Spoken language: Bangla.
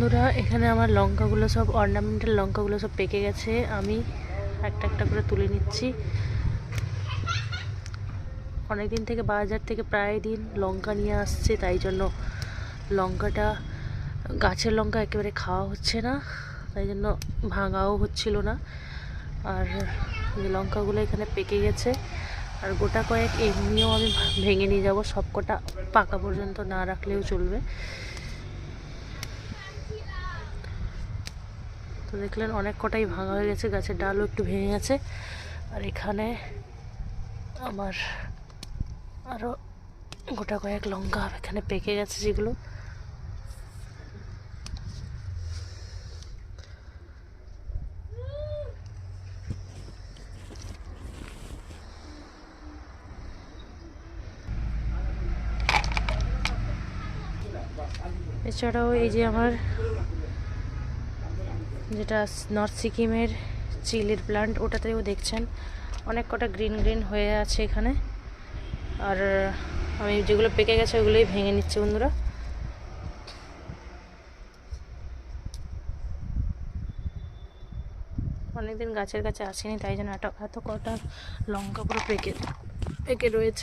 বন্ধুরা, এখানে আমার লঙ্কাগুলো সব অর্নামেন্টাল লঙ্কাগুলো সব পেকে গেছে। আমি একটা একটা করে তুলে নিচ্ছি। অনেকদিন থেকে বাজার থেকে প্রায় দিন লঙ্কা নিয়ে আসছে, তাই জন্য লঙ্কাটা গাছের লঙ্কা একেবারে খাওয়া হচ্ছে না, তাই জন্য ভাঙাও হচ্ছিল না। আর লঙ্কাগুলো এখানে পেকে গেছে, আর গোটা কয়েক এমনিও আমি ভেঙে নিয়ে যাব, সব কটা পাকা পর্যন্ত না রাখলেও চলবে। তো দেখলেন অনেক কটাই ভাঙা হয়ে গেছে, গাছের ডালও একটু ভেঙে গেছে। আর এখানে আমার আরও গোটা কয়েক লঙ্কা এখানে পেকে গেছে, যেগুলো এছাড়াও এই যে আমার যেটা নর্থ সিকিমের চিলির প্লান্ট, ওটাতেও দেখছেন অনেক কটা গ্রিন গ্রিন হয়ে আছে এখানে। আর আমি যেগুলো পেকে গেছে ওগুলোই ভেঙে নিচ্ছি বন্ধুরা। অনেকদিন গাছের কাছে আসেনি, তাই জন্য এত কটা লঙ্কা পুরো পেকে পেকে রয়েছে।